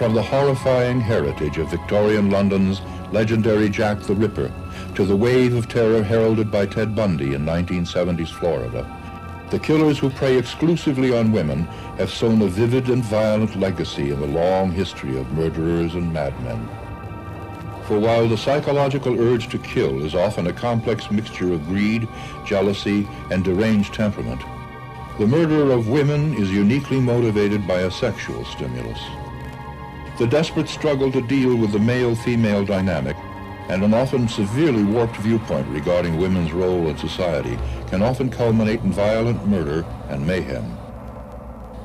from the horrifying heritage of Victorian London's legendary Jack the Ripper to the wave of terror heralded by Ted Bundy in 1970s Florida, the killers who prey exclusively on women have sown a vivid and violent legacy in the long history of murderers and madmen. For while the psychological urge to kill is often a complex mixture of greed, jealousy, and deranged temperament, the murder of women is uniquely motivated by a sexual stimulus. The desperate struggle to deal with the male-female dynamic and an often severely warped viewpoint regarding women's role in society can often culminate in violent murder and mayhem.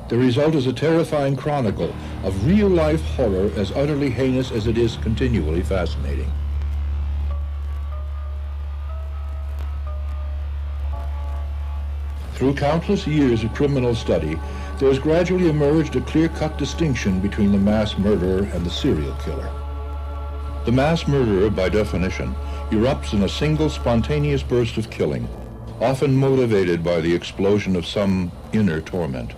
The result is a terrifying chronicle of real-life horror as utterly heinous as it is continually fascinating. Through countless years of criminal study, there has gradually emerged a clear-cut distinction between the mass murderer and the serial killer. The mass murderer, by definition, erupts in a single spontaneous burst of killing, often motivated by the explosion of some inner torment.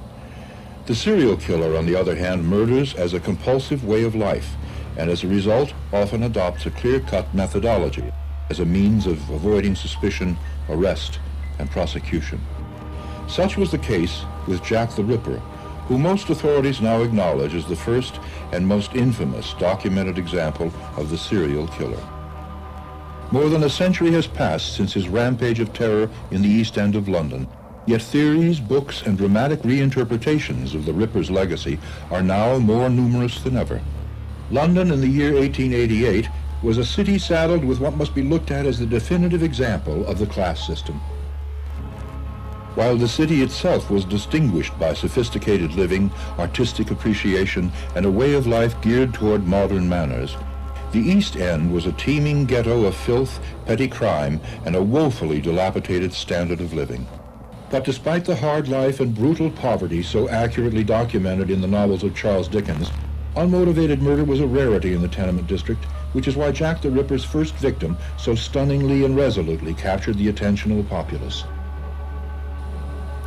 The serial killer, on the other hand, murders as a compulsive way of life, and as a result often adopts a clear-cut methodology as a means of avoiding suspicion, arrest, and prosecution. Such was the case with Jack the Ripper, who most authorities now acknowledge as the first and most infamous documented example of the serial killer. More than a century has passed since his rampage of terror in the East End of London, yet theories, books, and dramatic reinterpretations of the Ripper's legacy are now more numerous than ever. London in the year 1888 was a city saddled with what must be looked at as the definitive example of the class system. While the city itself was distinguished by sophisticated living, artistic appreciation, and a way of life geared toward modern manners, the East End was a teeming ghetto of filth, petty crime, and a woefully dilapidated standard of living. But despite the hard life and brutal poverty so accurately documented in the novels of Charles Dickens, unmotivated murder was a rarity in the tenement district, which is why Jack the Ripper's first victim so stunningly and resolutely captured the attention of the populace.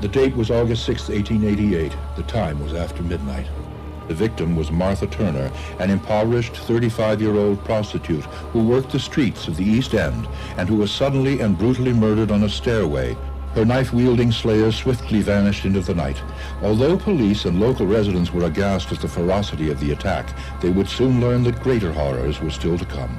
The date was August 6, 1888. The time was after midnight. The victim was Martha Turner, an impoverished 35-year-old prostitute who worked the streets of the East End and who was suddenly and brutally murdered on a stairway. Her knife-wielding slayer swiftly vanished into the night. Although police and local residents were aghast at the ferocity of the attack, they would soon learn that greater horrors were still to come.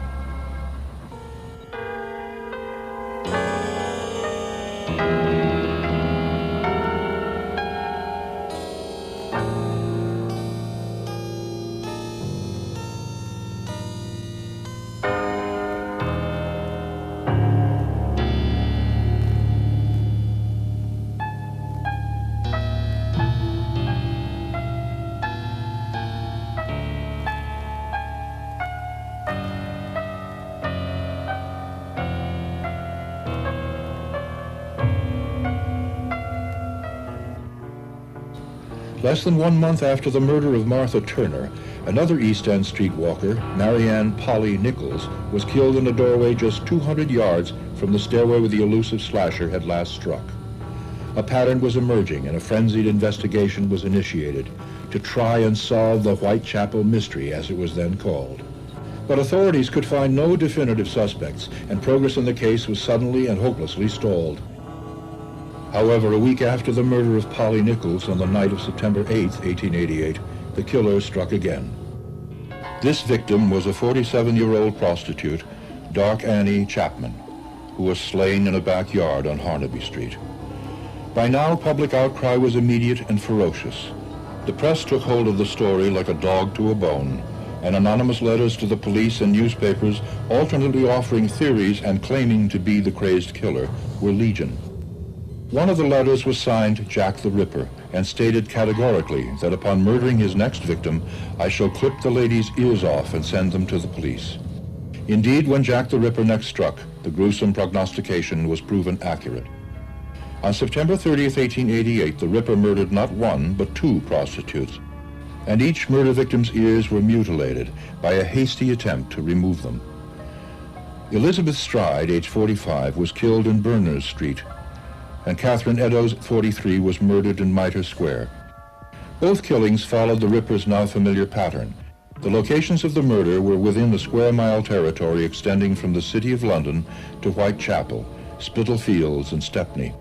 Less than 1 month after the murder of Martha Turner, another East End streetwalker, Marianne Polly Nichols, was killed in a doorway just 200 yards from the stairway where the elusive slasher had last struck. A pattern was emerging and a frenzied investigation was initiated to try and solve the Whitechapel mystery, as it was then called. But authorities could find no definitive suspects, and progress in the case was suddenly and hopelessly stalled. However, a week after the murder of Polly Nichols on the night of September 8, 1888, the killer struck again. This victim was a 47-year-old prostitute, Dark Annie Chapman, who was slain in a backyard on Harnaby Street. By now, public outcry was immediate and ferocious. The press took hold of the story like a dog to a bone, and anonymous letters to the police and newspapers, alternately offering theories and claiming to be the crazed killer, were legion. One of the letters was signed Jack the Ripper and stated categorically that upon murdering his next victim, I shall clip the lady's ears off and send them to the police. Indeed, when Jack the Ripper next struck, the gruesome prognostication was proven accurate. On September 30th, 1888, the Ripper murdered not one, but 2 prostitutes, and each murder victim's ears were mutilated by a hasty attempt to remove them. Elizabeth Stride, age 45, was killed in Berners Street, and Catherine Eddowes, 43, was murdered in Mitre Square. Both killings followed the Ripper's now familiar pattern. The locations of the murder were within the square-mile territory extending from the City of London to Whitechapel, Spitalfields, and Stepney.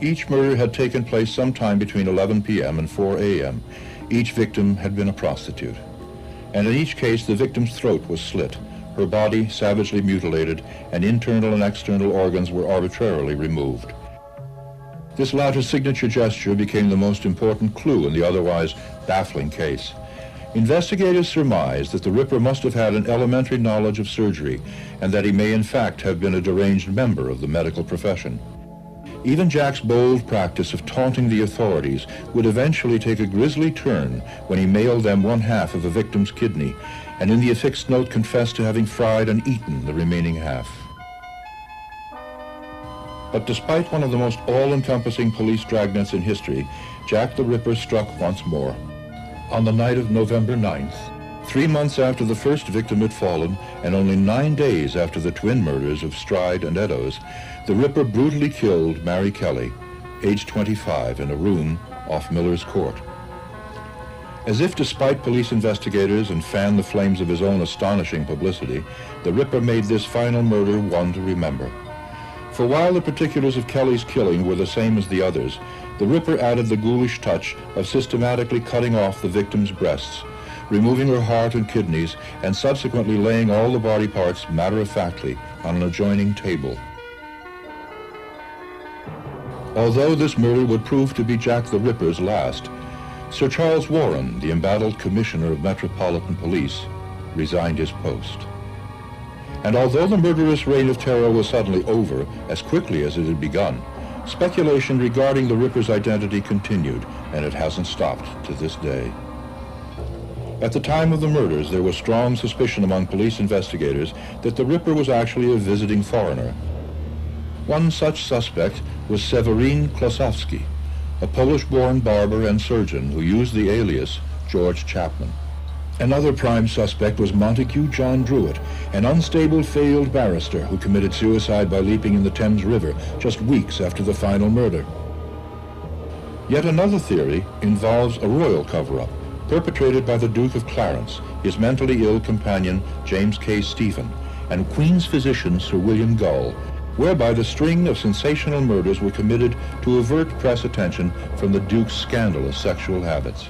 Each murder had taken place sometime between 11 p.m. and 4 a.m. Each victim had been a prostitute. And in each case, the victim's throat was slit, her body savagely mutilated, and internal and external organs were arbitrarily removed. This latter signature gesture became the most important clue in the otherwise baffling case. Investigators surmised that the Ripper must have had an elementary knowledge of surgery, and that he may in fact have been a deranged member of the medical profession. Even Jack's bold practice of taunting the authorities would eventually take a grisly turn when he mailed them one half of a victim's kidney, and in the affixed note confessed to having fried and eaten the remaining half. But despite one of the most all-encompassing police dragnets in history, Jack the Ripper struck once more. On the night of November 9th, 3 months after the first victim had fallen, and only 9 days after the twin murders of Stride and Eddowes, the Ripper brutally killed Mary Kelly, aged 25, in a room off Miller's Court. As if to spite police investigators and fan the flames of his own astonishing publicity, the Ripper made this final murder one to remember. For while the particulars of Kelly's killing were the same as the others, the Ripper added the ghoulish touch of systematically cutting off the victim's breasts, removing her heart and kidneys, and subsequently laying all the body parts matter-of-factly on an adjoining table. Although this murder would prove to be Jack the Ripper's last, Sir Charles Warren, the embattled Commissioner of Metropolitan Police, resigned his post. And although the murderous reign of terror was suddenly over as quickly as it had begun, speculation regarding the Ripper's identity continued, and it hasn't stopped to this day. At the time of the murders, there was strong suspicion among police investigators that the Ripper was actually a visiting foreigner. One such suspect was Seweryn Klosowski, a Polish-born barber and surgeon who used the alias George Chapman. Another prime suspect was Montague John Druitt, an unstable failed barrister who committed suicide by leaping in the Thames River just weeks after the final murder. Yet another theory involves a royal cover-up, perpetrated by the Duke of Clarence, his mentally ill companion James K. Stephen, and Queen's physician Sir William Gull, whereby the string of sensational murders were committed to avert press attention from the Duke's scandalous sexual habits.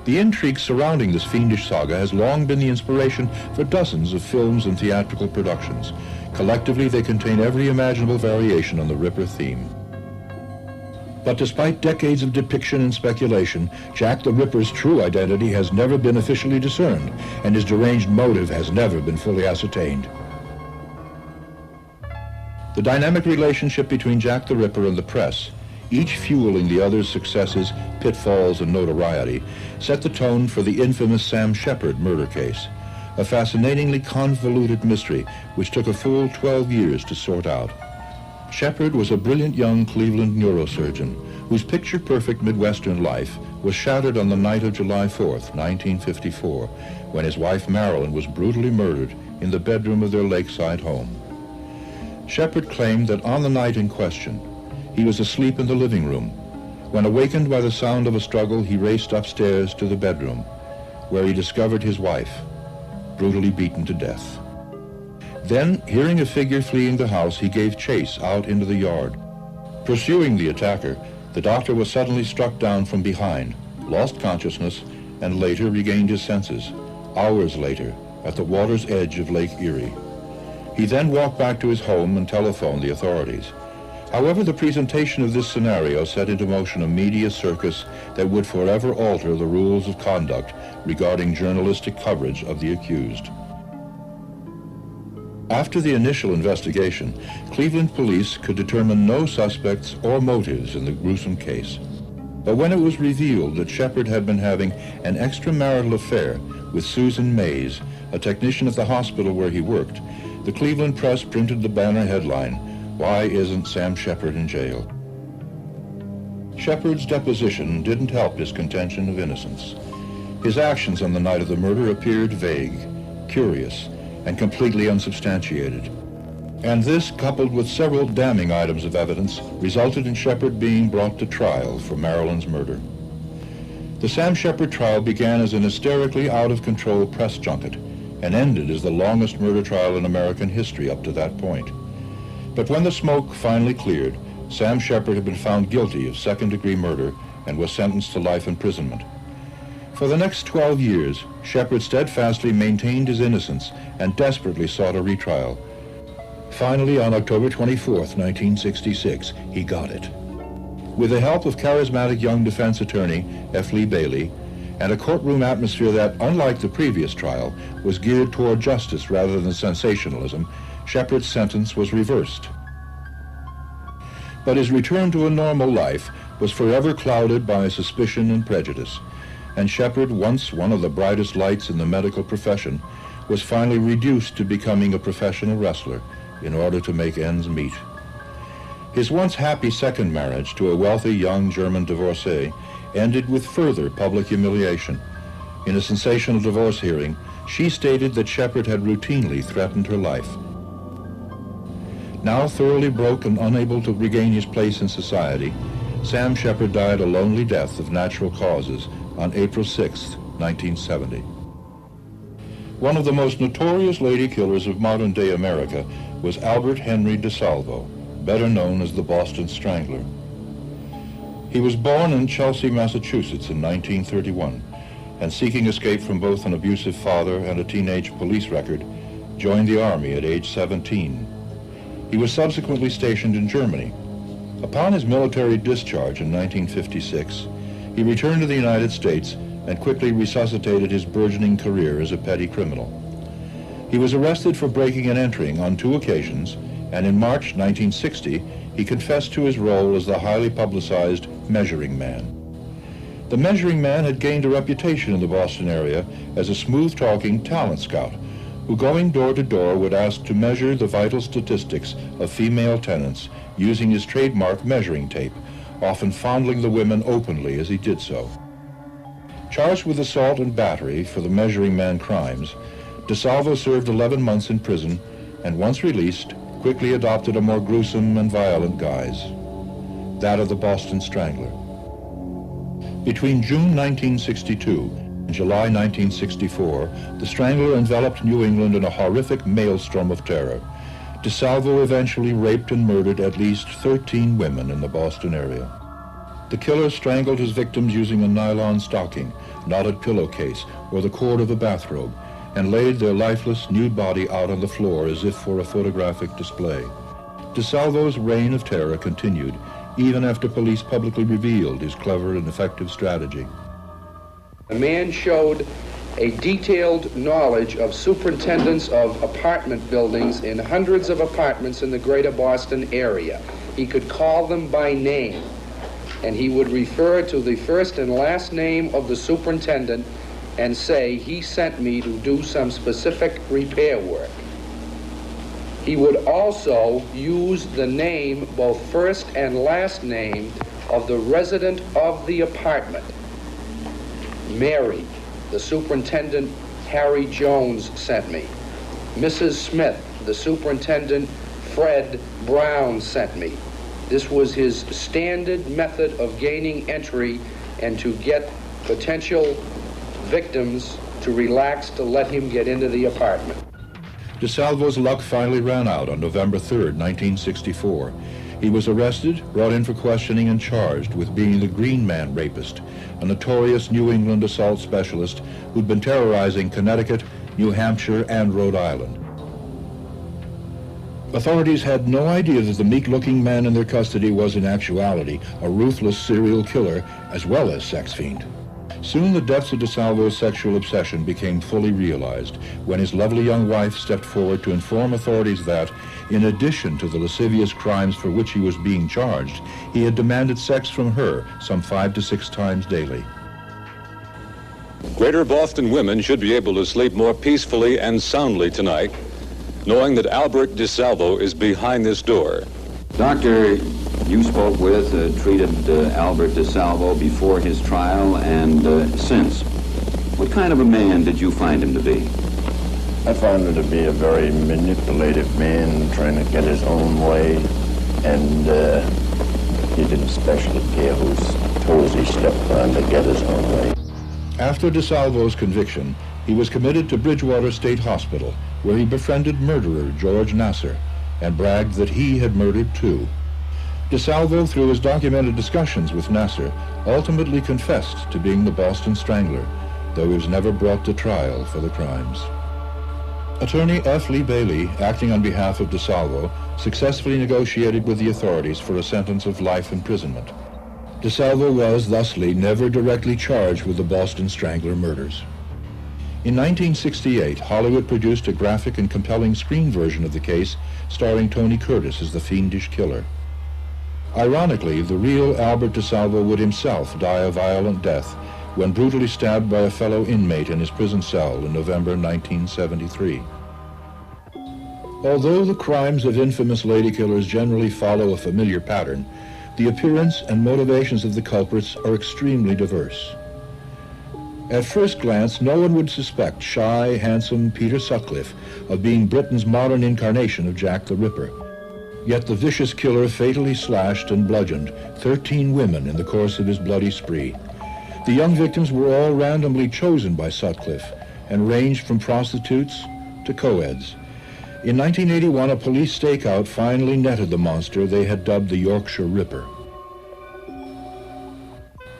The intrigue surrounding this fiendish saga has long been the inspiration for dozens of films and theatrical productions. Collectively, they contain every imaginable variation on the Ripper theme. But despite decades of depiction and speculation, Jack the Ripper's true identity has never been officially discerned, and his deranged motive has never been fully ascertained. The dynamic relationship between Jack the Ripper and the press, each fueling the other's successes, pitfalls, and notoriety, set the tone for the infamous Sam Shepard murder case, a fascinatingly convoluted mystery which took a full 12 years to sort out. Shepard was a brilliant young Cleveland neurosurgeon whose picture-perfect Midwestern life was shattered on the night of July 4th, 1954, when his wife Marilyn was brutally murdered in the bedroom of their lakeside home. Shepard claimed that on the night in question, he was asleep in the living room. When awakened by the sound of a struggle, he raced upstairs to the bedroom, where he discovered his wife, brutally beaten to death. Then, hearing a figure fleeing the house, he gave chase out into the yard. Pursuing the attacker, the doctor was suddenly struck down from behind, lost consciousness, and later regained his senses, hours later, at the water's edge of Lake Erie. He then walked back to his home and telephoned the authorities. However, the presentation of this scenario set into motion a media circus that would forever alter the rules of conduct regarding journalistic coverage of the accused. After the initial investigation, Cleveland police could determine no suspects or motives in the gruesome case. But when it was revealed that Shepard had been having an extramarital affair with Susan Mays, a technician at the hospital where he worked, the Cleveland press printed the banner headline, "Why isn't Sam Shepard in jail?" Shepard's deposition didn't help his contention of innocence. His actions on the night of the murder appeared vague, curious, and completely unsubstantiated. And this, coupled with several damning items of evidence, resulted in Shepard being brought to trial for Marilyn's murder. The Sam Shepard trial began as an hysterically out-of-control press junket and ended as the longest murder trial in American history up to that point. But when the smoke finally cleared, Sam Shepard had been found guilty of second-degree murder and was sentenced to life imprisonment. For the next 12 years, Shepard steadfastly maintained his innocence and desperately sought a retrial. Finally, on October 24, 1966, he got it. With the help of charismatic young defense attorney F. Lee Bailey and a courtroom atmosphere that, unlike the previous trial, was geared toward justice rather than sensationalism, Shepard's sentence was reversed. But his return to a normal life was forever clouded by suspicion and prejudice, and Shepard, once one of the brightest lights in the medical profession, was finally reduced to becoming a professional wrestler in order to make ends meet. His once happy second marriage to a wealthy young German divorcee ended with further public humiliation. In a sensational divorce hearing, she stated that Shepard had routinely threatened her life. Now thoroughly broke and unable to regain his place in society, Sam Shepard died a lonely death of natural causes on April 6, 1970. One of the most notorious lady killers of modern-day America was Albert Henry DeSalvo, better known as the Boston Strangler. He was born in Chelsea, Massachusetts in 1931, and seeking escape from both an abusive father and a teenage police record, joined the Army at age 17. He was subsequently stationed in Germany. Upon his military discharge in 1956, he returned to the United States and quickly resuscitated his burgeoning career as a petty criminal. He was arrested for breaking and entering on 2 occasions, and in March 1960, he confessed to his role as the highly publicized Measuring Man. The Measuring Man had gained a reputation in the Boston area as a smooth-talking talent scout who, going door to door, would ask to measure the vital statistics of female tenants using his trademark measuring tape, often fondling the women openly as he did so. Charged with assault and battery for the Measuring Man crimes, DeSalvo served 11 months in prison and, once released, quickly adopted a more gruesome and violent guise, that of the Boston Strangler. Between June 1962 and July 1964, the Strangler enveloped New England in a horrific maelstrom of terror. DeSalvo eventually raped and murdered at least 13 women in the Boston area. The killer strangled his victims using a nylon stocking, knotted pillowcase, or the cord of a bathrobe, and laid their lifeless, nude body out on the floor as if for a photographic display. DeSalvo's reign of terror continued, even after police publicly revealed his clever and effective strategy. The man showed a detailed knowledge of superintendents of apartment buildings in hundreds of apartments in the greater Boston area. He could call them by name, and he would refer to the first and last name of the superintendent and say he sent me to do some specific repair work. He would also use the name, both first and last name, of the resident of the apartment. Mary, the superintendent Harry Jones sent me. Mrs. Smith, the superintendent Fred Brown sent me. This was his standard method of gaining entry and to get potential victims to relax to let him get into the apartment. DeSalvo's luck finally ran out on November 3rd, 1964. He was arrested, brought in for questioning, and charged with being the Green Man rapist, a notorious New England assault specialist who'd been terrorizing Connecticut, New Hampshire, and Rhode Island. Authorities had no idea that the meek-looking man in their custody was in actuality a ruthless serial killer as well as sex fiend. Soon the depths of DeSalvo's sexual obsession became fully realized when his lovely young wife stepped forward to inform authorities that, in addition to the lascivious crimes for which he was being charged, he had demanded sex from her some 5 to 6 times daily. Greater Boston women should be able to sleep more peacefully and soundly tonight, knowing that Albert DeSalvo is behind this door. Doctor, you spoke with, treated Albert DeSalvo before his trial and since. What kind of a man did you find him to be? I found him to be a very manipulative man trying to get his own way, and He didn't specially care whose toes he stepped on to get his own way. After DeSalvo's conviction, he was committed to Bridgewater State Hospital, where he befriended murderer George Nasser and bragged that he had murdered too. DeSalvo, through his documented discussions with Nasser, ultimately confessed to being the Boston Strangler, though he was never brought to trial for the crimes. Attorney F. Lee Bailey, acting on behalf of DeSalvo, successfully negotiated with the authorities for a sentence of life imprisonment. DeSalvo was, thusly, never directly charged with the Boston Strangler murders. In 1968, Hollywood produced a graphic and compelling screen version of the case starring Tony Curtis as the fiendish killer. Ironically, the real Albert DeSalvo would himself die a violent death when brutally stabbed by a fellow inmate in his prison cell in November 1973. Although the crimes of infamous lady killers generally follow a familiar pattern, the appearance and motivations of the culprits are extremely diverse. At first glance, no one would suspect shy, handsome Peter Sutcliffe of being Britain's modern incarnation of Jack the Ripper. Yet the vicious killer fatally slashed and bludgeoned 13 women in the course of his bloody spree. The young victims were all randomly chosen by Sutcliffe and ranged from prostitutes to co-eds. In 1981, a police stakeout finally netted the monster they had dubbed the Yorkshire Ripper.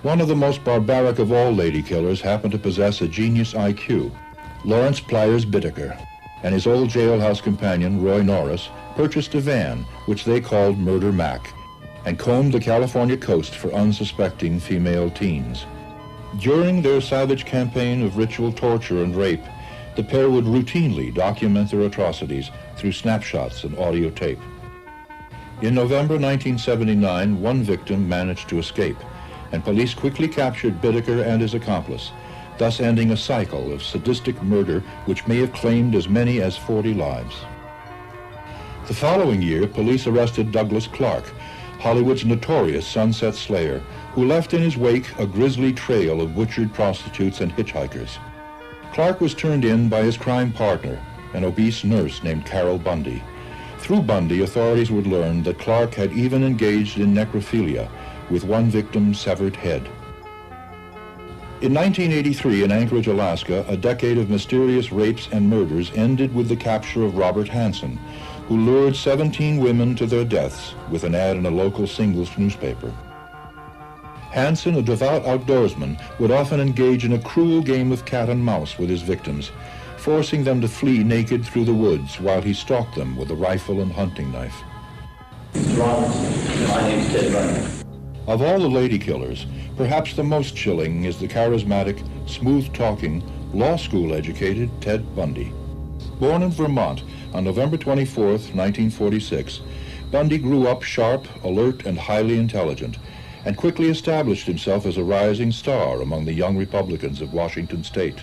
One of the most barbaric of all lady killers happened to possess a genius IQ. Lawrence Pliers Bittaker and his old jailhouse companion, Roy Norris, purchased a van, which they called Murder Mac, and combed the California coast for unsuspecting female teens. During their savage campaign of ritual torture and rape, the pair would routinely document their atrocities through snapshots and audio tape. In November 1979, one victim managed to escape, and police quickly captured Bittaker and his accomplice, thus ending a cycle of sadistic murder which may have claimed as many as 40 lives. The following year, police arrested Douglas Clark, Hollywood's notorious Sunset Slayer, who left in his wake a grisly trail of butchered prostitutes and hitchhikers. Clark was turned in by his crime partner, an obese nurse named Carol Bundy. Through Bundy, authorities would learn that Clark had even engaged in necrophilia, with one victim's severed head. In 1983, in Anchorage, Alaska, a decade of mysterious rapes and murders ended with the capture of Robert Hansen, who lured 17 women to their deaths with an ad in a local singles newspaper. Hansen, a devout outdoorsman, would often engage in a cruel game of cat and mouse with his victims, forcing them to flee naked through the woods while he stalked them with a rifle and hunting knife. Mr. Robinson, my name's Ted Bundy. Of all the lady killers, perhaps the most chilling is the charismatic, smooth-talking, law school-educated Ted Bundy. Born in Vermont on November 24, 1946, Bundy grew up sharp, alert, and highly intelligent, and quickly established himself as a rising star among the young Republicans of Washington state.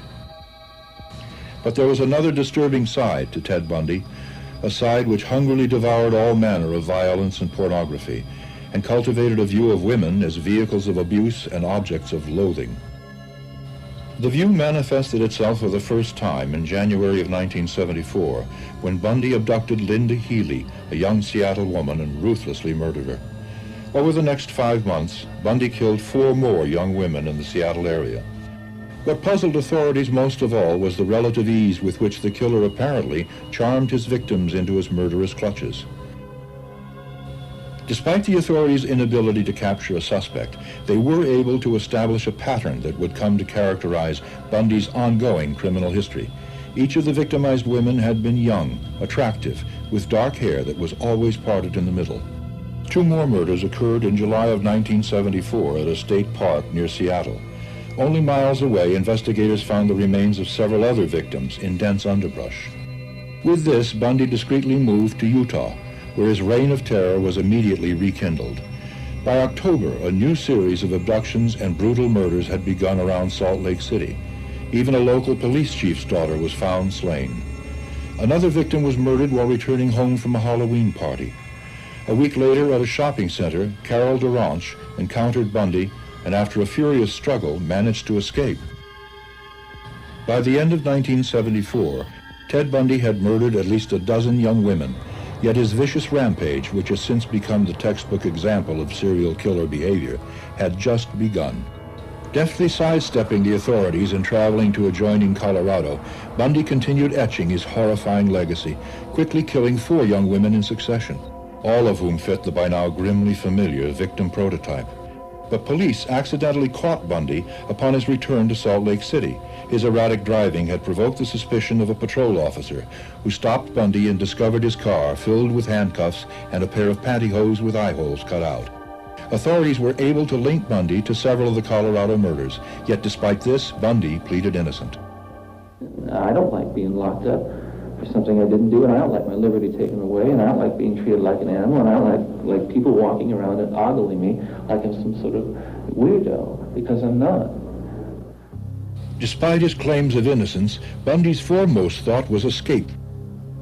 But there was another disturbing side to Ted Bundy, a side which hungrily devoured all manner of violence and pornography, and cultivated a view of women as vehicles of abuse and objects of loathing. The view manifested itself for the first time in January of 1974, when Bundy abducted Linda Healy, a young Seattle woman, and ruthlessly murdered her. Over the next 5 months, Bundy killed 4 more young women in the Seattle area. What puzzled authorities most of all was the relative ease with which the killer apparently charmed his victims into his murderous clutches. Despite the authorities' inability to capture a suspect, they were able to establish a pattern that would come to characterize Bundy's ongoing criminal history. Each of the victimized women had been young, attractive, with dark hair that was always parted in the middle. 2 more murders occurred in July of 1974 at a state park near Seattle. Only miles away, investigators found the remains of several other victims in dense underbrush. With this, Bundy discreetly moved to Utah, where his reign of terror was immediately rekindled. By October, a new series of abductions and brutal murders had begun around Salt Lake City. Even a local police chief's daughter was found slain. Another victim was murdered while returning home from a Halloween party. A week later, at a shopping center, Carol DeRanche encountered Bundy and after a furious struggle managed to escape. By the end of 1974, Ted Bundy had murdered at least a dozen young women, Yet his vicious rampage, which has since become the textbook example of serial killer behavior, had just begun. Deftly sidestepping the authorities and traveling to adjoining Colorado, Bundy continued etching his horrifying legacy, quickly killing 4 young women in succession, all of whom fit the by now grimly familiar victim prototype. But police accidentally caught Bundy upon his return to Salt Lake City. His erratic driving had provoked the suspicion of a patrol officer, who stopped Bundy and discovered his car filled with handcuffs and a pair of pantyhose with eye holes cut out. Authorities were able to link Bundy to several of the Colorado murders, yet despite this, Bundy pleaded innocent. I don't like being locked up for something I didn't do, and I don't like my liberty taken away, and I don't like being treated like an animal, and I don't like people walking around and ogling me like I'm some sort of weirdo, because I'm not. Despite his claims of innocence, Bundy's foremost thought was escape.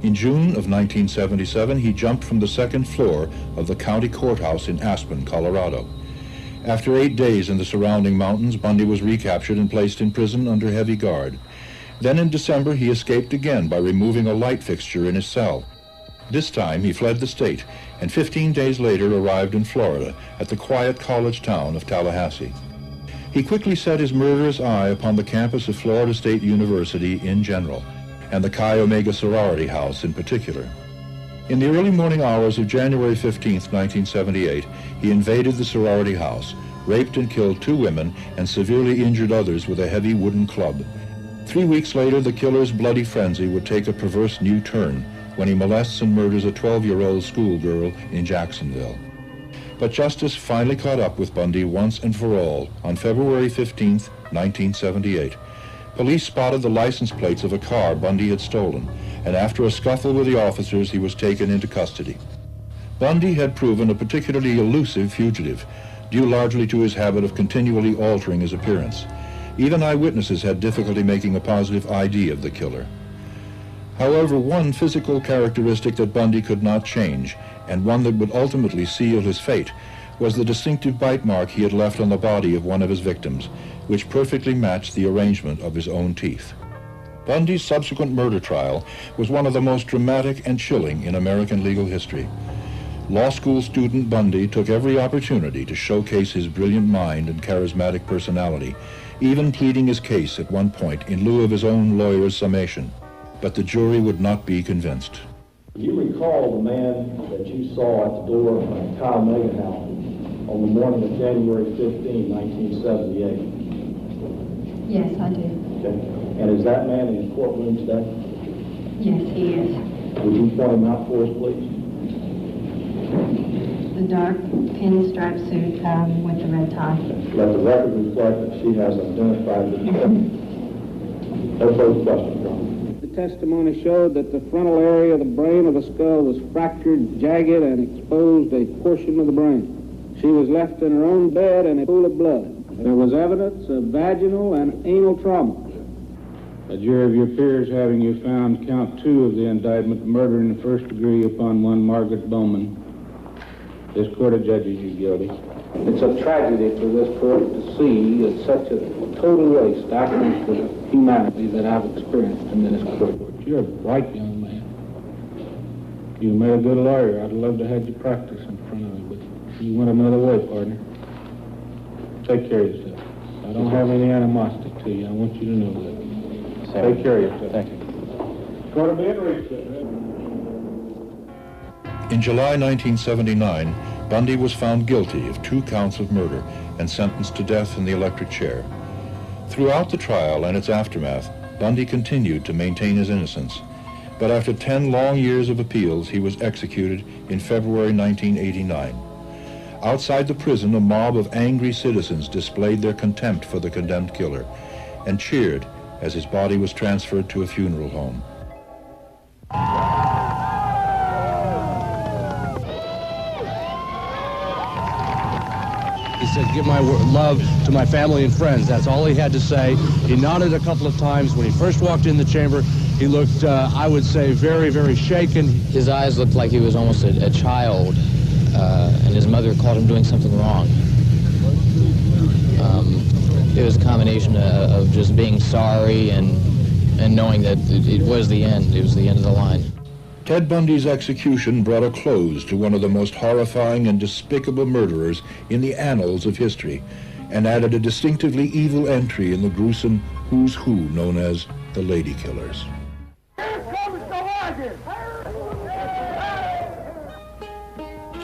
In June of 1977, he jumped from the 2nd floor of the county courthouse in Aspen, Colorado. After 8 days in the surrounding mountains, Bundy was recaptured and placed in prison under heavy guard. Then in December, he escaped again by removing a light fixture in his cell. This time, he fled the state, and 15 days later arrived in Florida at the quiet college town of Tallahassee. He quickly set his murderous eye upon the campus of Florida State University in general, and the Chi Omega sorority house in particular. In the early morning hours of January 15, 1978, he invaded the sorority house, raped and killed 2 women, and severely injured others with a heavy wooden club. 3 weeks later, the killer's bloody frenzy would take a perverse new turn when he molests and murders a 12-year-old schoolgirl in Jacksonville. But justice finally caught up with Bundy once and for all on February 15, 1978. Police spotted the license plates of a car Bundy had stolen, and after a scuffle with the officers, he was taken into custody. Bundy had proven a particularly elusive fugitive, due largely to his habit of continually altering his appearance. Even eyewitnesses had difficulty making a positive ID of the killer. However, one physical characteristic that Bundy could not change, and one that would ultimately seal his fate, was the distinctive bite mark he had left on the body of one of his victims, which perfectly matched the arrangement of his own teeth. Bundy's subsequent murder trial was one of the most dramatic and chilling in American legal history. Law school student Bundy took every opportunity to showcase his brilliant mind and charismatic personality, even pleading his case at one point in lieu of his own lawyer's summation. But the jury would not be convinced. Do you recall the man that you saw at the door of the Chi Omega house on the morning of January 15, 1978? Yes, I do. Okay. And is that man in the courtroom today? Yes, he is. Would you point him out for us, please? The dark pinstripe suit with the red tie. Let the record reflect that she has identified the defendant. No further questions, Your Honor. The testimony showed that the frontal area of the brain of the skull was fractured, jagged, and exposed a portion of the brain. She was left in her own bed in a pool of blood. There was evidence of vaginal and anal trauma. A jury of your peers having you found count 2 of the indictment, murder in the 1st degree upon one Margaret Bowman. This court adjudges you guilty. It's a tragedy for this court to see such a total waste of humanity that I've experienced in this court. You're a bright young man. You made a good lawyer. I'd love to have you practice in front of me, but you went another way, partner. Take care of yourself. I don't have any animosity to you. I want you to know that. Sorry. Take care of yourself. Thank you. Court will be in recess. In July 1979, Bundy was found guilty of 2 counts of murder and sentenced to death in the electric chair. Throughout the trial and its aftermath, Bundy continued to maintain his innocence. But after 10 long years of appeals, he was executed in February 1989. Outside the prison, a mob of angry citizens displayed their contempt for the condemned killer and cheered as his body was transferred to a funeral home. He said, give my love to my family and friends. That's all he had to say. He nodded a couple of times. When he first walked in the chamber, he looked, I would say, very, very shaken. His eyes looked like he was almost a child, and his mother caught him doing something wrong. It was a combination of just being sorry and knowing that it was the end. It was the end of the line. Ted Bundy's execution brought a close to one of the most horrifying and despicable murderers in the annals of history, and added a distinctively evil entry in the gruesome who's who known as the Lady Killers.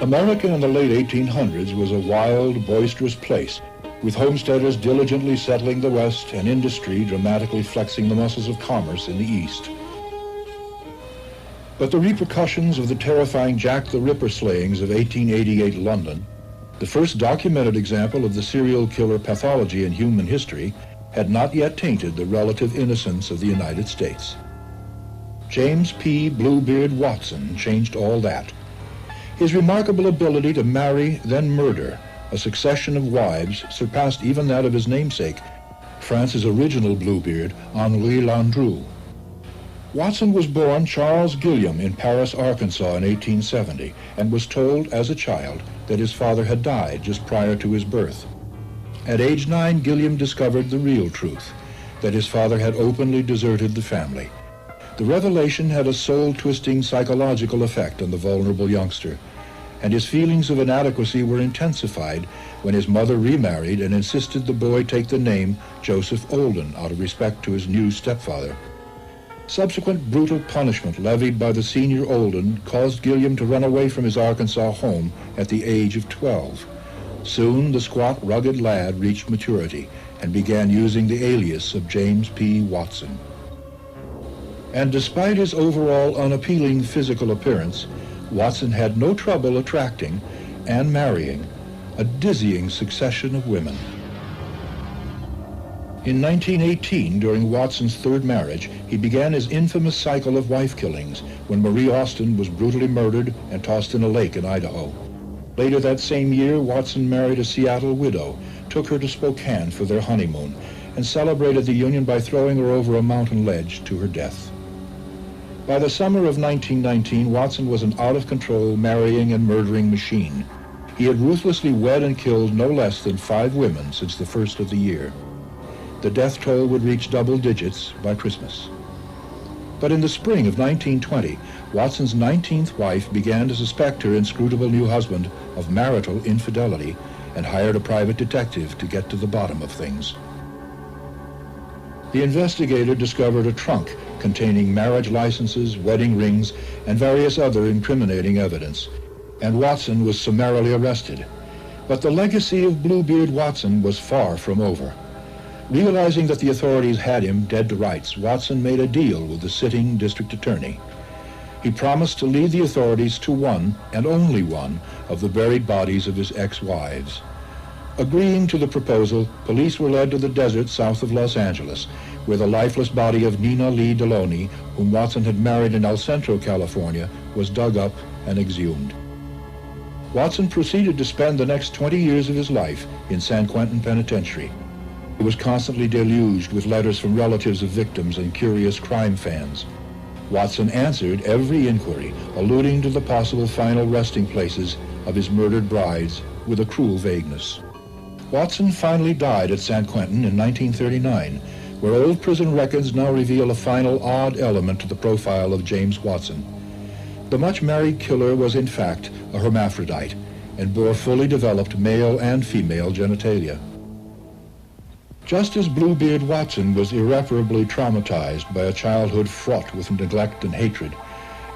America in the late 1800s was a wild, boisterous place, with homesteaders diligently settling the West and industry dramatically flexing the muscles of commerce in the East. But the repercussions of the terrifying Jack the Ripper slayings of 1888 London, the first documented example of the serial killer pathology in human history, had not yet tainted the relative innocence of the United States. James P. Bluebeard Watson changed all that. His remarkable ability to marry, then murder, a succession of wives surpassed even that of his namesake, France's original Bluebeard, Henri Landru. Watson was born Charles Gilliam in Paris, Arkansas in 1870, and was told as a child that his father had died just prior to his birth. At age 9, Gilliam discovered the real truth, that his father had openly deserted the family. The revelation had a soul-twisting psychological effect on the vulnerable youngster, and his feelings of inadequacy were intensified when his mother remarried and insisted the boy take the name Joseph Olden out of respect to his new stepfather. Subsequent brutal punishment levied by the senior Olden caused Gilliam to run away from his Arkansas home at the age of 12. Soon the squat, rugged lad reached maturity and began using the alias of James P. Watson. And despite his overall unappealing physical appearance, Watson had no trouble attracting and marrying a dizzying succession of women. In 1918, during Watson's third marriage, he began his infamous cycle of wife killings when Marie Austin was brutally murdered and tossed in a lake in Idaho. Later that same year, Watson married a Seattle widow, took her to Spokane for their honeymoon, and celebrated the union by throwing her over a mountain ledge to her death. By the summer of 1919, Watson was an out-of-control marrying and murdering machine. He had ruthlessly wed and killed no less than 5 women since the first of the year. The death toll would reach double digits by Christmas. But in the spring of 1920, Watson's 19th wife began to suspect her inscrutable new husband of marital infidelity and hired a private detective to get to the bottom of things. The investigator discovered a trunk containing marriage licenses, wedding rings, and various other incriminating evidence, and Watson was summarily arrested. But the legacy of Bluebeard Watson was far from over. Realizing that the authorities had him dead to rights, Watson made a deal with the sitting district attorney. He promised to lead the authorities to one, and only one, of the buried bodies of his ex-wives. Agreeing to the proposal, police were led to the desert south of Los Angeles, where the lifeless body of Nina Lee Deloney, whom Watson had married in El Centro, California, was dug up and exhumed. Watson proceeded to spend the next 20 years of his life in San Quentin Penitentiary. He was constantly deluged with letters from relatives of victims and curious crime fans. Watson answered every inquiry, alluding to the possible final resting places of his murdered brides with a cruel vagueness. Watson finally died at San Quentin in 1939, where old prison records now reveal a final odd element to the profile of James Watson. The much-married killer was in fact a hermaphrodite and bore fully developed male and female genitalia. Just as Bluebeard Watson was irreparably traumatized by a childhood fraught with neglect and hatred,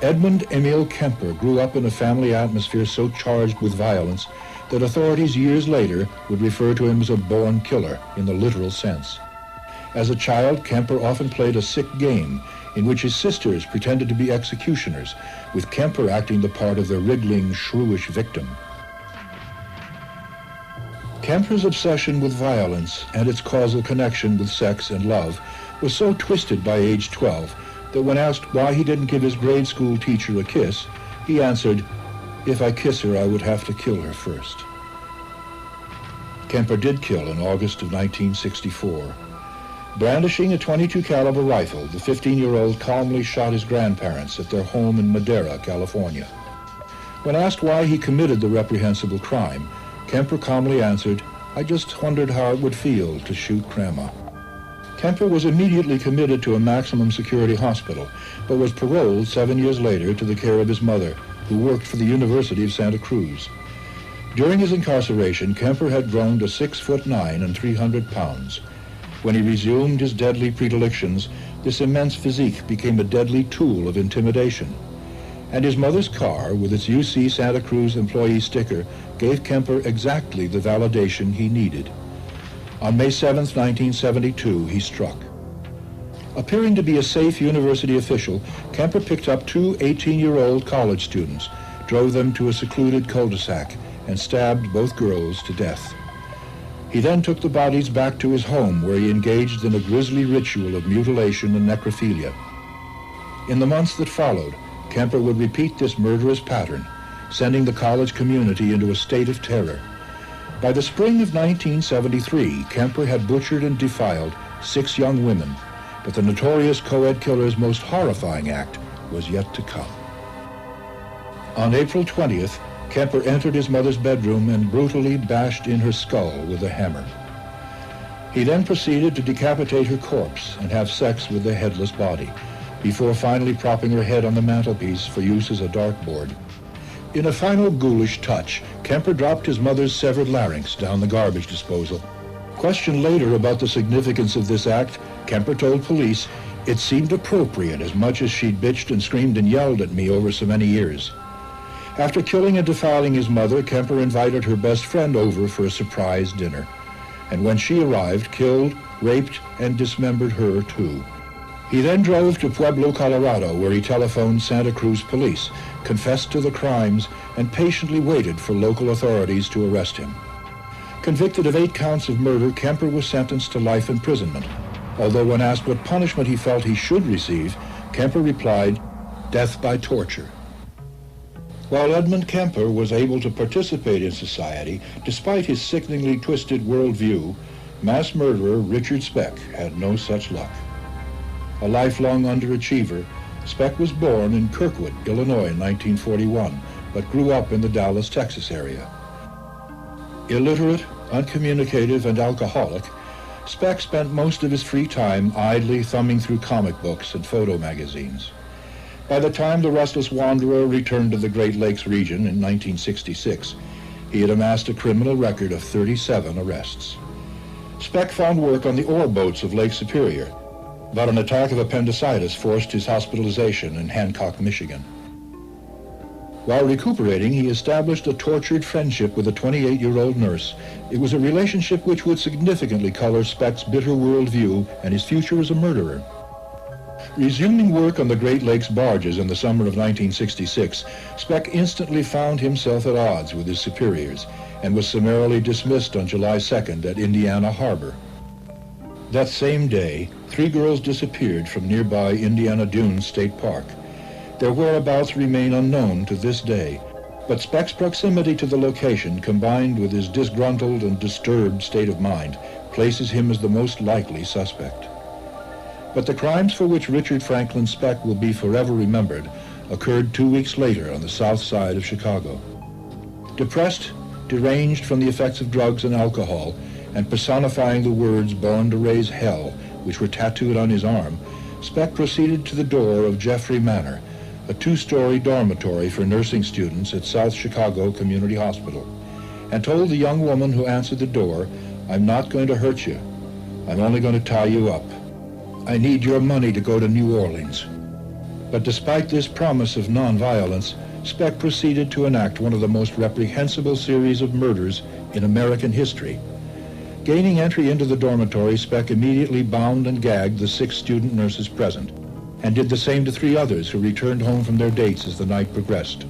Edmund Emil Kemper grew up in a family atmosphere so charged with violence that authorities years later would refer to him as a born killer in the literal sense. As a child, Kemper often played a sick game in which his sisters pretended to be executioners, with Kemper acting the part of the wriggling, shrewish victim. Kemper's obsession with violence and its causal connection with sex and love was so twisted by age 12 that when asked why he didn't give his grade school teacher a kiss, he answered, "If I kiss her, I would have to kill her first." Kemper did kill in August of 1964. Brandishing a .22 caliber rifle, the 15-year-old calmly shot his grandparents at their home in Madera, California. When asked why he committed the reprehensible crime, Kemper calmly answered, "I just wondered how it would feel to shoot Grandma." Kemper was immediately committed to a maximum security hospital, but was paroled 7 years later to the care of his mother, who worked for the University of Santa Cruz. During his incarceration, Kemper had grown to 6'9" and 300 pounds. When he resumed his deadly predilections, this immense physique became a deadly tool of intimidation. And his mother's car, with its UC Santa Cruz employee sticker, gave Kemper exactly the validation he needed. On May 7, 1972, he struck. Appearing to be a safe university official, Kemper picked up two 18-year-old college students, drove them to a secluded cul-de-sac, and stabbed both girls to death. He then took the bodies back to his home, where he engaged in a grisly ritual of mutilation and necrophilia. In the months that followed, Kemper would repeat this murderous pattern, sending the college community into a state of terror. By the spring of 1973, Kemper had butchered and defiled 6 young women, but the notorious co-ed killer's most horrifying act was yet to come. On April 20th, Kemper entered his mother's bedroom and brutally bashed in her skull with a hammer. He then proceeded to decapitate her corpse and have sex with the headless body, before finally propping her head on the mantelpiece for use as a dartboard. In a final ghoulish touch, Kemper dropped his mother's severed larynx down the garbage disposal. Questioned later about the significance of this act, Kemper told police it seemed appropriate as much as she'd bitched and screamed and yelled at me over so many years. After killing and defiling his mother, Kemper invited her best friend over for a surprise dinner. And when she arrived, killed, raped, and dismembered her too. He then drove to Pueblo, Colorado, where he telephoned Santa Cruz police, confessed to the crimes, and patiently waited for local authorities to arrest him. Convicted of 8 counts of murder, Kemper was sentenced to life imprisonment, although when asked what punishment he felt he should receive, Kemper replied, "Death by torture." While Edmund Kemper was able to participate in society, despite his sickeningly twisted worldview, mass murderer Richard Speck had no such luck. A lifelong underachiever, Speck was born in Kirkwood, Illinois in 1941, but grew up in the Dallas, Texas area. Illiterate, uncommunicative, and alcoholic, Speck spent most of his free time idly thumbing through comic books and photo magazines. By the time the restless wanderer returned to the Great Lakes region in 1966, he had amassed a criminal record of 37 arrests. Speck found work on the ore boats of Lake Superior, but an attack of appendicitis forced his hospitalization in Hancock, Michigan. While recuperating, he established a tortured friendship with a 28-year-old nurse. It was a relationship which would significantly color Speck's bitter worldview and his future as a murderer. Resuming work on the Great Lakes barges in the summer of 1966, Speck instantly found himself at odds with his superiors and was summarily dismissed on July 2nd at Indiana Harbor. That same day, 3 girls disappeared from nearby Indiana Dunes State Park. Their whereabouts remain unknown to this day, but Speck's proximity to the location, combined with his disgruntled and disturbed state of mind, places him as the most likely suspect. But the crimes for which Richard Franklin Speck will be forever remembered occurred 2 weeks later on the south side of Chicago. Depressed, deranged from the effects of drugs and alcohol, and personifying the words "born to raise hell," which were tattooed on his arm, Speck proceeded to the door of Jeffrey Manor, a 2-story dormitory for nursing students at South Chicago Community Hospital, and told the young woman who answered the door, "I'm not going to hurt you. I'm only going to tie you up. I need your money to go to New Orleans." But despite this promise of nonviolence, Speck proceeded to enact one of the most reprehensible series of murders in American history. Gaining entry into the dormitory, Speck immediately bound and gagged the 6 student nurses present, and did the same to 3 others who returned home from their dates as the night progressed.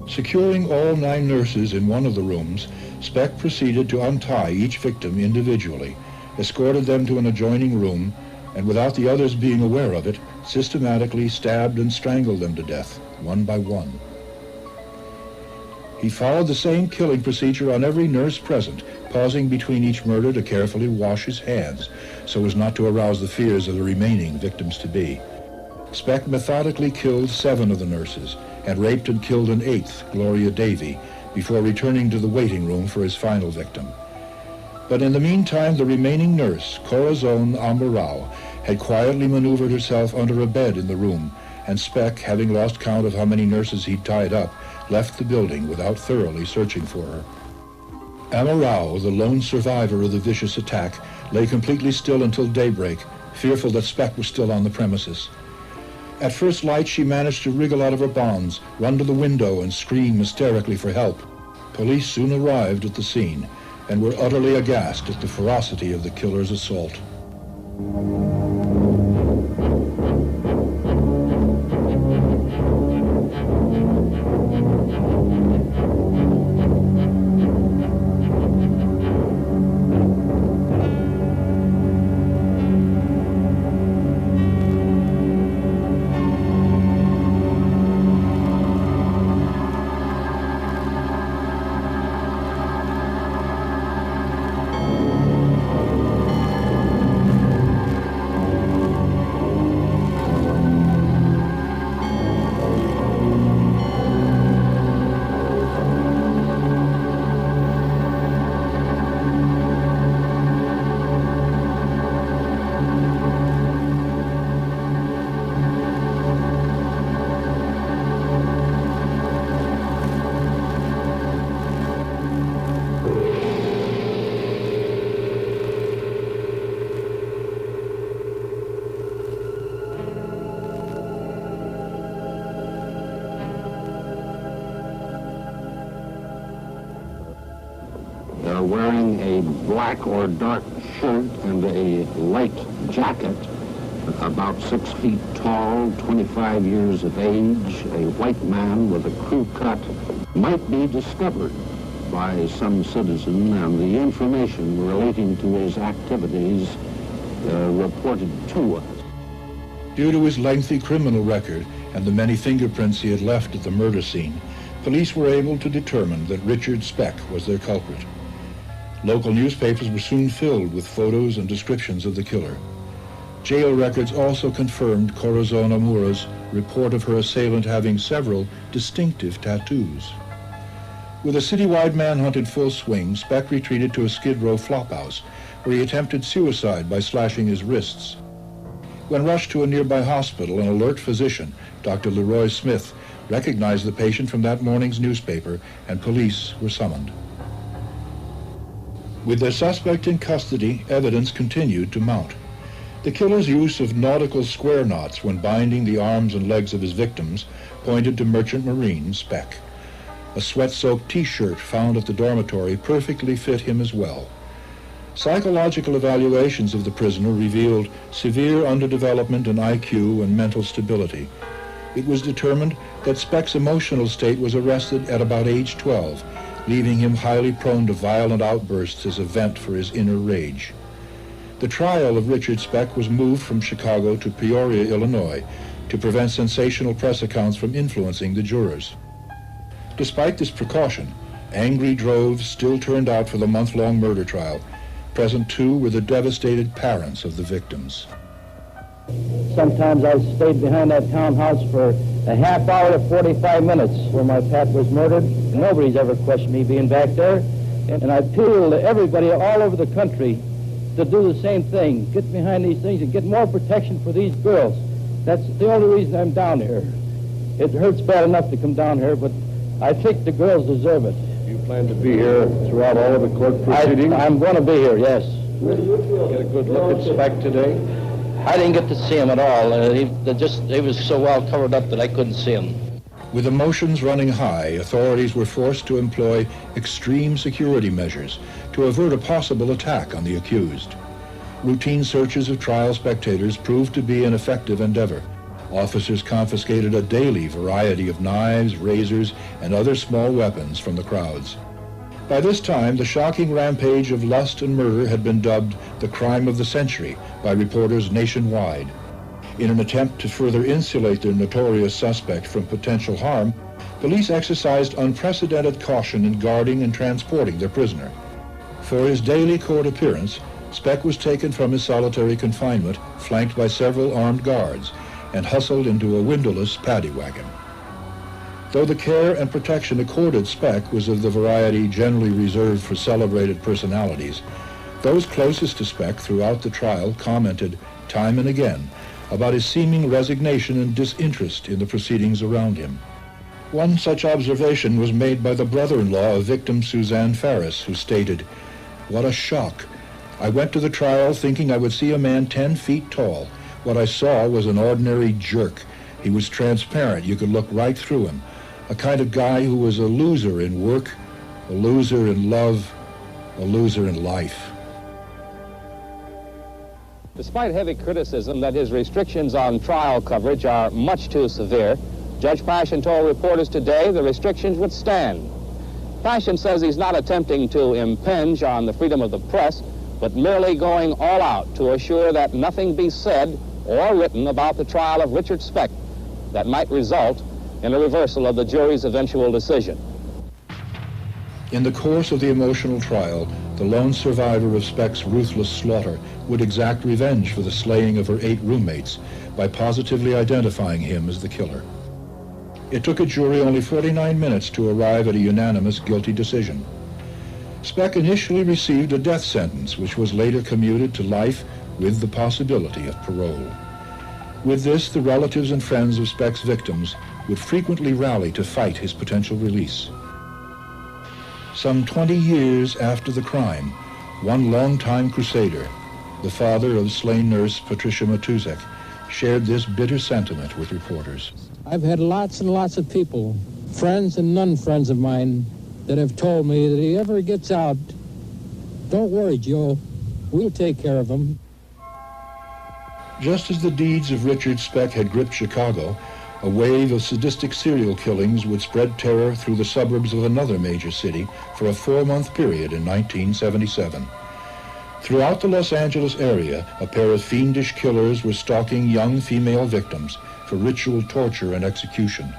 Securing all 9 nurses in one of the rooms, Speck proceeded to untie each victim individually, escorted them to an adjoining room, and without the others being aware of it, systematically stabbed and strangled them to death, one by one. He followed the same killing procedure on every nurse present, pausing between each murder to carefully wash his hands so as not to arouse the fears of the remaining victims-to-be. Speck methodically killed 7 of the nurses and raped and killed an 8th, Gloria Davy, before returning to the waiting room for his final victim. But in the meantime, the remaining nurse, Corazon Ambarao, had quietly maneuvered herself under a bed in the room, and Speck, having lost count of how many nurses he'd tied up, left the building without thoroughly searching for her. Ambarao, the lone survivor of the vicious attack, lay completely still until daybreak, fearful that Speck was still on the premises. At first light, she managed to wriggle out of her bonds, run to the window, and scream hysterically for help. Police soon arrived at the scene and were utterly aghast at the ferocity of the killer's assault. Wearing a black or dark shirt and a light jacket, about 6 feet tall, 25 years of age, a white man with a crew cut, might be discovered by some citizen, and the information relating to his activities reported to us. Due to his lengthy criminal record and the many fingerprints he had left at the murder scene, police were able to determine that Richard Speck was their culprit. Local newspapers were soon filled with photos and descriptions of the killer. Jail records also confirmed Corazon Amura's report of her assailant having several distinctive tattoos. With a citywide manhunt in full swing, Speck retreated to a Skid Row flophouse, where he attempted suicide by slashing his wrists. When rushed to a nearby hospital, an alert physician, Dr. Leroy Smith, recognized the patient from that morning's newspaper, and police were summoned. With their suspect in custody, evidence continued to mount. The killer's use of nautical square knots when binding the arms and legs of his victims pointed to Merchant Marine Speck. A sweat-soaked T-shirt found at the dormitory perfectly fit him as well. Psychological evaluations of the prisoner revealed severe underdevelopment in IQ and mental stability. It was determined that Speck's emotional state was arrested at about age 12, leaving him highly prone to violent outbursts as a vent for his inner rage. The trial of Richard Speck was moved from Chicago to Peoria, Illinois, to prevent sensational press accounts from influencing the jurors. Despite this precaution, angry droves still turned out for the month-long murder trial. Present, too, were the devastated parents of the victims. Sometimes I stayed behind that townhouse for a half hour to 45 minutes where my Pat was murdered. Nobody's ever questioned me being back there. And I appeal to everybody all over the country to do the same thing. Get behind these things and get more protection for these girls. That's the only reason I'm down here. It hurts bad enough to come down here, but I think the girls deserve it. You plan to be here throughout all of the court proceedings? I'm going to be here, yes. Get a good look at Speck today? I didn't get to see him at all. He was so well covered up that I couldn't see him. With emotions running high, authorities were forced to employ extreme security measures to avert a possible attack on the accused. Routine searches of trial spectators proved to be an effective endeavor. Officers confiscated a daily variety of knives, razors, and other small weapons from the crowds. By this time, the shocking rampage of lust and murder had been dubbed the crime of the century by reporters nationwide. In an attempt to further insulate their notorious suspect from potential harm, police exercised unprecedented caution in guarding and transporting their prisoner. For his daily court appearance, Speck was taken from his solitary confinement, flanked by several armed guards, and hustled into a windowless paddy wagon. Though the care and protection accorded Speck was of the variety generally reserved for celebrated personalities, Those closest to Speck throughout the trial commented time and again about his seeming resignation and disinterest in the proceedings around him. One such observation was made by the brother-in-law of victim Suzanne Ferris, who stated, "What a shock. I went to the trial thinking I would see a man 10 feet tall. What I saw was an ordinary jerk. He was transparent. You could look right through him. A kind of guy who was a loser in work, a loser in love, a loser in life." Despite heavy criticism that his restrictions on trial coverage are much too severe, Judge Passion told reporters today the restrictions would stand. Passion says he's not attempting to impinge on the freedom of the press, but merely going all out to assure that nothing be said or written about the trial of Richard Speck that might result in a reversal of the jury's eventual decision. In the course of the emotional trial, the lone survivor of Speck's ruthless slaughter would exact revenge for the slaying of her 8 roommates by positively identifying him as the killer. It took a jury only 49 minutes to arrive at a unanimous guilty decision. Speck initially received a death sentence, which was later commuted to life with the possibility of parole. With this, the relatives and friends of Speck's victims would frequently rally to fight his potential release. Some 20 years after the crime, one longtime crusader, the father of slain nurse Patricia Matuzek, shared this bitter sentiment with reporters. I've had lots and lots of people, friends and non-friends of mine, that have told me that if he ever gets out, don't worry, Joe, we'll take care of him. Just as the deeds of Richard Speck had gripped Chicago, a wave of sadistic serial killings would spread terror through the suburbs of another major city for a 4-month period in 1977. Throughout the Los Angeles area, a pair of fiendish killers were stalking young female victims for ritual torture and execution.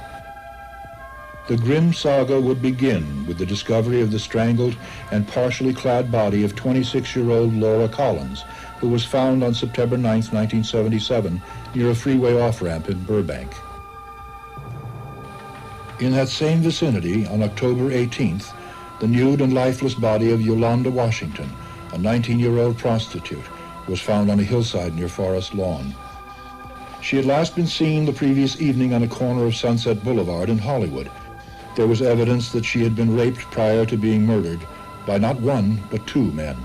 The grim saga would begin with the discovery of the strangled and partially clad body of 26-year-old Laura Collins, who was found on September 9, 1977, near a freeway off-ramp in Burbank. In that same vicinity, on October 18th, the nude and lifeless body of Yolanda Washington, a 19-year-old prostitute, was found on a hillside near Forest Lawn. She had last been seen the previous evening on a corner of Sunset Boulevard in Hollywood. There was evidence that she had been raped prior to being murdered by not one, but 2 men.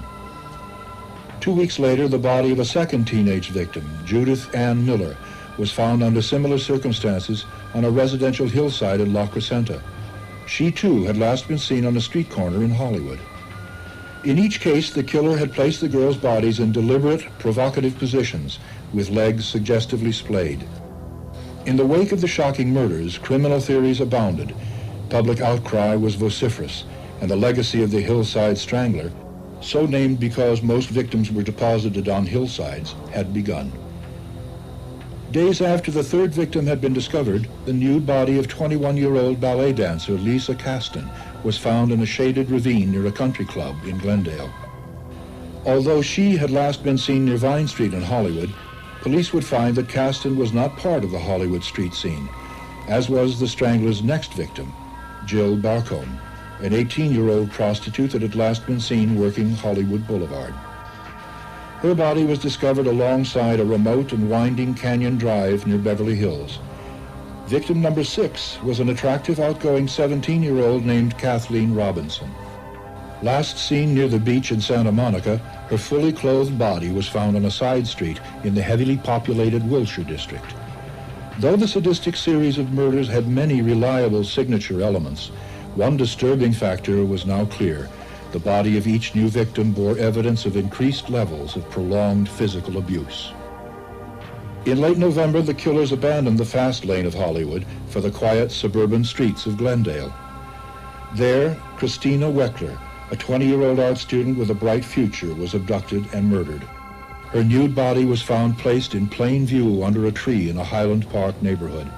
2 weeks later, the body of a second teenage victim, Judith Ann Miller, was found under similar circumstances on a residential hillside in La Crescenta. She, too, had last been seen on a street corner in Hollywood. In each case, the killer had placed the girls' bodies in deliberate, provocative positions, with legs suggestively splayed. In the wake of the shocking murders, criminal theories abounded. Public outcry was vociferous, and the legacy of the hillside strangler, so named because most victims were deposited on hillsides, had begun. Days after the 3rd victim had been discovered, the nude body of 21-year-old ballet dancer Lisa Caston was found in a shaded ravine near a country club in Glendale. Although she had last been seen near Vine Street in Hollywood, police would find that Caston was not part of the Hollywood street scene, as was the strangler's next victim, Jill Barcombe, an 18-year-old prostitute that had last been seen working Hollywood Boulevard. Her body was discovered alongside a remote and winding canyon drive near Beverly Hills. Victim number 6 was an attractive, outgoing 17-year-old named Kathleen Robinson. Last seen near the beach in Santa Monica, her fully clothed body was found on a side street in the heavily populated Wilshire district. Though the sadistic series of murders had many reliable signature elements, one disturbing factor was now clear. The body of each new victim bore evidence of increased levels of prolonged physical abuse. In late November, the killers abandoned the fast lane of Hollywood for the quiet suburban streets of Glendale. There, Christina Weckler, a 20-year-old art student with a bright future, was abducted and murdered. Her nude body was found placed in plain view under a tree in a Highland Park neighborhood.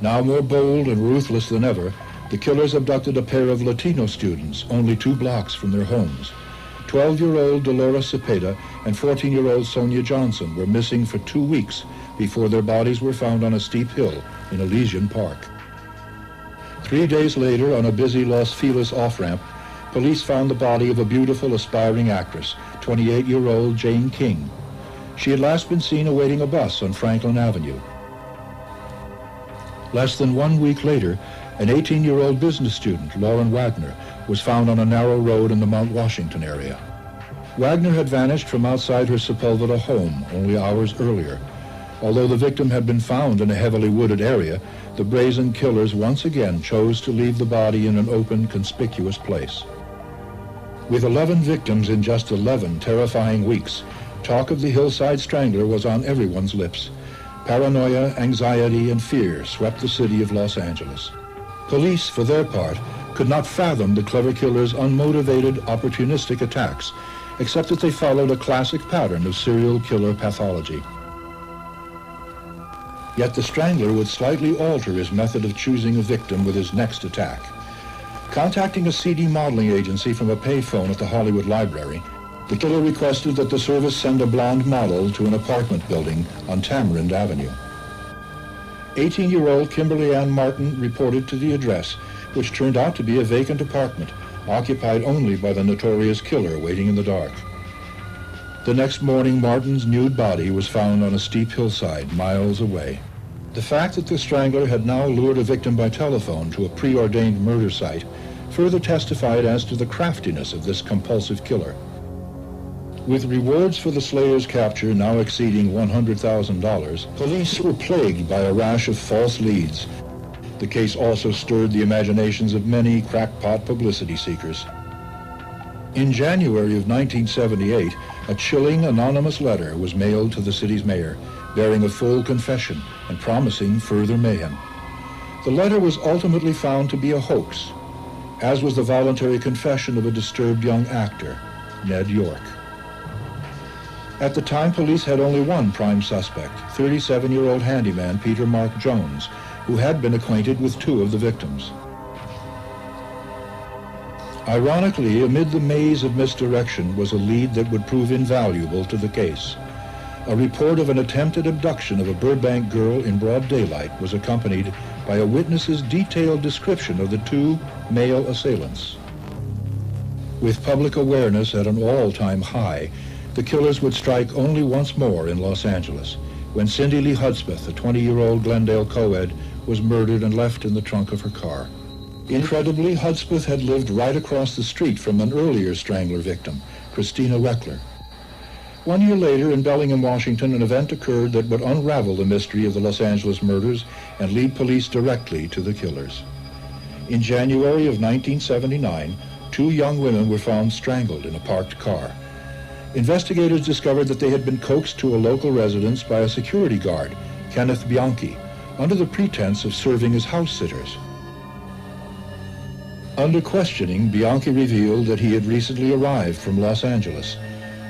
Now more bold and ruthless than ever, the killers abducted a pair of Latino students only 2 blocks from their homes. 12-year-old Dolores Cepeda and 14-year-old Sonia Johnson were missing for 2 weeks before their bodies were found on a steep hill in Elysian Park. 3 days later, on a busy Los Feliz off-ramp, police found the body of a beautiful, aspiring actress, 28-year-old Jane King. She had last been seen awaiting a bus on Franklin Avenue. Less than 1 week later, an 18-year-old business student, Lauren Wagner, was found on a narrow road in the Mount Washington area. Wagner had vanished from outside her Sepulveda home only hours earlier. Although the victim had been found in a heavily wooded area, the brazen killers once again chose to leave the body in an open, conspicuous place. With 11 victims in just 11 terrifying weeks, talk of the Hillside Strangler was on everyone's lips. Paranoia, anxiety, and fear swept the city of Los Angeles. Police, for their part, could not fathom the clever killer's unmotivated, opportunistic attacks, except that they followed a classic pattern of serial killer pathology. Yet the Strangler would slightly alter his method of choosing a victim with his next attack. Contacting a CD modeling agency from a payphone at the Hollywood Library, the killer requested that the service send a blonde model to an apartment building on Tamarind Avenue. 18-year-old Kimberly Ann Martin reported to the address, which turned out to be a vacant apartment, occupied only by the notorious killer waiting in the dark. The next morning, Martin's nude body was found on a steep hillside miles away. The fact that the Strangler had now lured a victim by telephone to a preordained murder site further testified as to the craftiness of this compulsive killer. With rewards for the slayer's capture now exceeding $100,000, police were plagued by a rash of false leads. The case also stirred the imaginations of many crackpot publicity seekers. In January of 1978, a chilling anonymous letter was mailed to the city's mayor, bearing a full confession and promising further mayhem. The letter was ultimately found to be a hoax, as was the voluntary confession of a disturbed young actor, Ned York. At the time, police had only one prime suspect, 37-year-old handyman Peter Mark Jones, who had been acquainted with two of the victims. Ironically, amid the maze of misdirection was a lead that would prove invaluable to the case. A report of an attempted abduction of a Burbank girl in broad daylight was accompanied by a witness's detailed description of the two male assailants. With public awareness at an all-time high, the killers would strike only once more in Los Angeles, when Cindy Lee Hudspeth, a 20-year-old Glendale co-ed, was murdered and left in the trunk of her car. Incredibly, Hudspeth had lived right across the street from an earlier Strangler victim, Christina Reckler. 1 year later, in Bellingham, Washington, an event occurred that would unravel the mystery of the Los Angeles murders and lead police directly to the killers. In January of 1979, two young women were found strangled in a parked car. Investigators discovered that they had been coaxed to a local residence by a security guard, Kenneth Bianchi, under the pretense of serving as house sitters. Under questioning, Bianchi revealed that he had recently arrived from Los Angeles.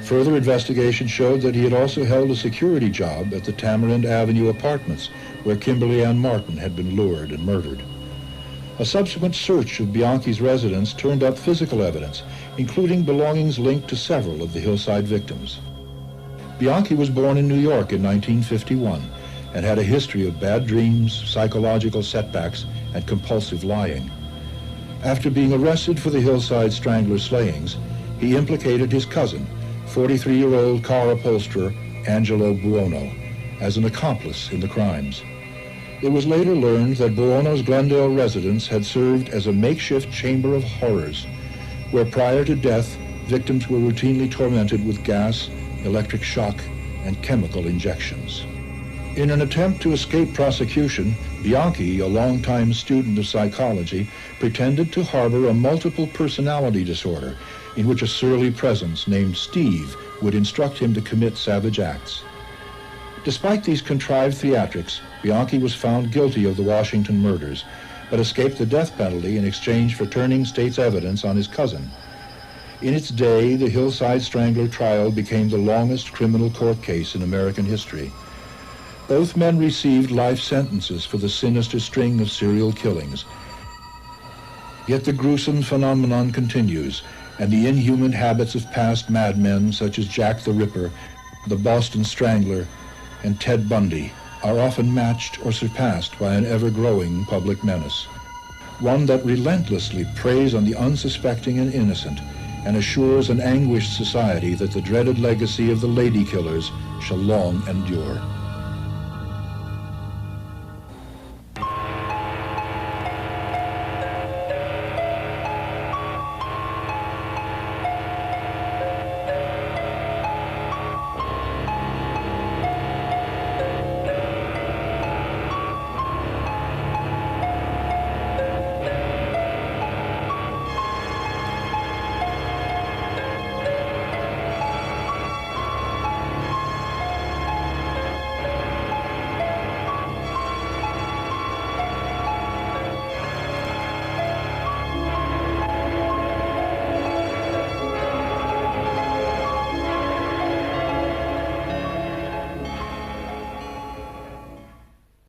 Further investigation showed that he had also held a security job at the Tamarind Avenue apartments, where Kimberly Ann Martin had been lured and murdered. A subsequent search of Bianchi's residence turned up physical evidence, including belongings linked to several of the hillside victims. Bianchi was born in New York in 1951 and had a history of bad dreams, psychological setbacks, and compulsive lying. After being arrested for the Hillside Strangler slayings, he implicated his cousin, 43-year-old car upholsterer Angelo Buono, as an accomplice in the crimes. It was later learned that Buono's Glendale residence had served as a makeshift chamber of horrors, where prior to death, victims were routinely tormented with gas, electric shock, and chemical injections. In an attempt to escape prosecution, Bianchi, a longtime student of psychology, pretended to harbor a multiple personality disorder in which a surly presence named Steve would instruct him to commit savage acts. Despite these contrived theatrics, Bianchi was found guilty of the Washington murders, but escaped the death penalty in exchange for turning state's evidence on his cousin. In its day, the Hillside Strangler trial became the longest criminal court case in American history. Both men received life sentences for the sinister string of serial killings. Yet the gruesome phenomenon continues, and the inhuman habits of past madmen such as Jack the Ripper, the Boston Strangler, and Ted Bundy are often matched or surpassed by an ever-growing public menace. one that relentlessly preys on the unsuspecting and innocent and assures an anguished society that the dreaded legacy of the lady killers shall long endure.